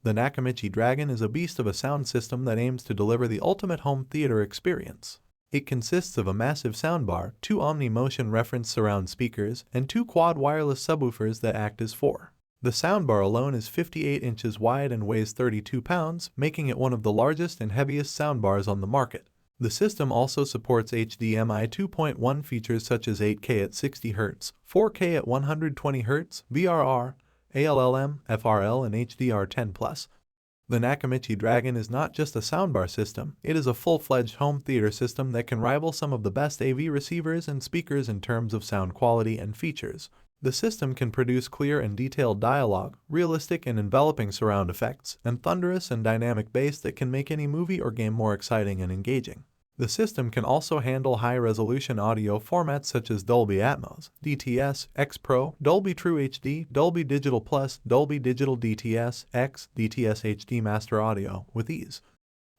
The Nakamichi Dragon is a beast of a sound system that aims to deliver the ultimate home theater experience. It consists of a massive soundbar, 2 Omni-Motion Reference Surround Speakers, and 2 quad wireless subwoofers that act as 4. The soundbar alone is 58 inches wide and weighs 32 pounds, making it one of the largest and heaviest soundbars on the market. The system also supports HDMI 2.1 features such as 8K at 60 Hz, 4K at 120 Hz, VRR, ALLM, FRL, and HDR10+. The Nakamichi Dragon is not just a soundbar system, it is a full-fledged home theater system that can rival some of the best AV receivers and speakers in terms of sound quality and features. The system can produce clear and detailed dialogue, realistic and enveloping surround effects, and thunderous and dynamic bass that can make any movie or game more exciting and engaging. The system can also handle high-resolution audio formats such as Dolby Atmos, DTS, X Pro, Dolby TrueHD, Dolby Digital Plus, Dolby Digital DTS, X, DTS-HD Master Audio with ease.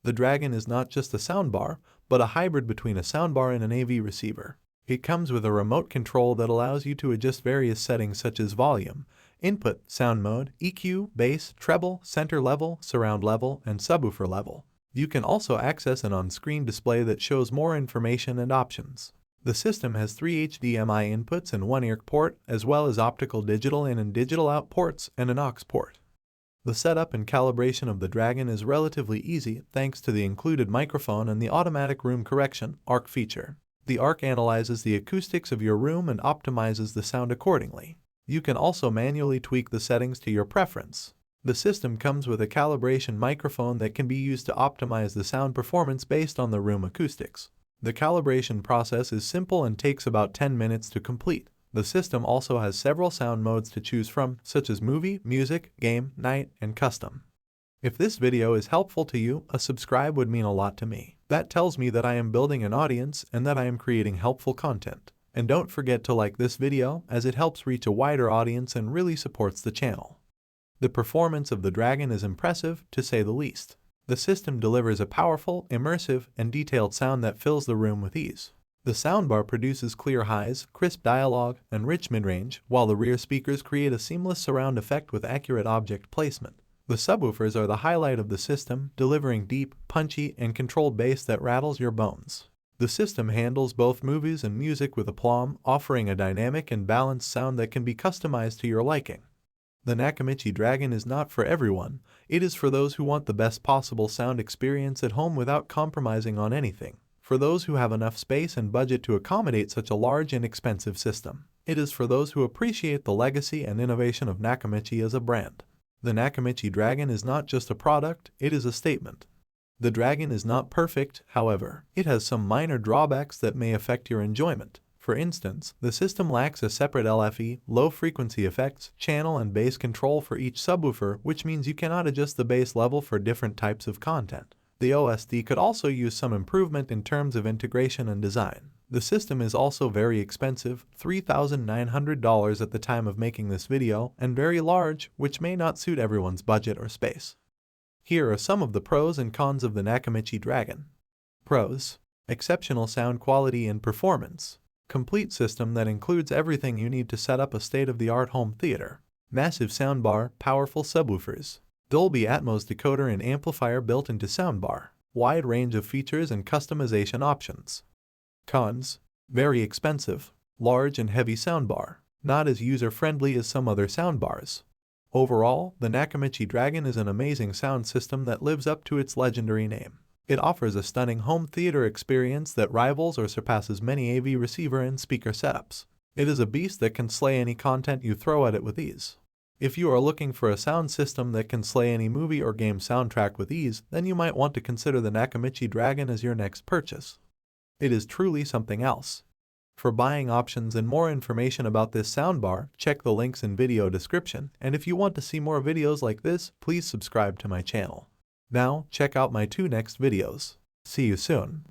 The Dragon is not just a soundbar, but a hybrid between a soundbar and an AV receiver. It comes with a remote control that allows you to adjust various settings such as volume, input, sound mode, EQ, bass, treble, center level, surround level, and subwoofer level. You can also access an on-screen display that shows more information and options. The system has 3 HDMI inputs and 1 ERC port, as well as optical digital in and digital out ports and an aux port. The setup and calibration of the Dragon is relatively easy thanks to the included microphone and the automatic room correction (ARC) feature. The ARC analyzes the acoustics of your room and optimizes the sound accordingly. You can also manually tweak the settings to your preference. The system comes with a calibration microphone that can be used to optimize the sound performance based on the room acoustics. The calibration process is simple and takes about 10 minutes to complete. The system also has several sound modes to choose from, such as movie, music, game, night, and custom. If this video is helpful to you, a subscribe would mean a lot to me. That tells me that I am building an audience and that I am creating helpful content. And don't forget to like this video, as it helps reach a wider audience and really supports the channel. The performance of the Dragon is impressive, to say the least. The system delivers a powerful, immersive, and detailed sound that fills the room with ease. The soundbar produces clear highs, crisp dialogue, and rich mid-range, while the rear speakers create a seamless surround effect with accurate object placement. The subwoofers are the highlight of the system, delivering deep, punchy, and controlled bass that rattles your bones. The system handles both movies and music with aplomb, offering a dynamic and balanced sound that can be customized to your liking. The Nakamichi Dragon is not for everyone. It is for those who want the best possible sound experience at home without compromising on anything. For those who have enough space and budget to accommodate such a large and expensive system. It is for those who appreciate the legacy and innovation of Nakamichi as a brand. The Nakamichi Dragon is not just a product, it is a statement. The Dragon is not perfect, however. It has some minor drawbacks that may affect your enjoyment. For instance, the system lacks a separate LFE, low-frequency effects, channel and bass control for each subwoofer, which means you cannot adjust the bass level for different types of content. The OSD could also use some improvement in terms of integration and design. The system is also very expensive, $3,900 at the time of making this video, and very large, which may not suit everyone's budget or space. Here are some of the pros and cons of the Nakamichi Dragon. Pros: exceptional sound quality and performance. Complete system that includes everything you need to set up a state-of-the-art home theater. Massive soundbar, powerful subwoofers. Dolby Atmos decoder and amplifier built into soundbar. Wide range of features and customization options. Cons: very expensive, large and heavy soundbar, not as user-friendly as some other soundbars. Overall, the Nakamichi Dragon is an amazing sound system that lives up to its legendary name. It offers a stunning home theater experience that rivals or surpasses many AV receiver and speaker setups. It is a beast that can slay any content you throw at it with ease. If you are looking for a sound system that can slay any movie or game soundtrack with ease, then you might want to consider the Nakamichi Dragon as your next purchase. It is truly something else. For buying options and more information about this soundbar, check the links in video description, and if you want to see more videos like this, please subscribe to my channel. Now, check out my 2 next videos. See you soon.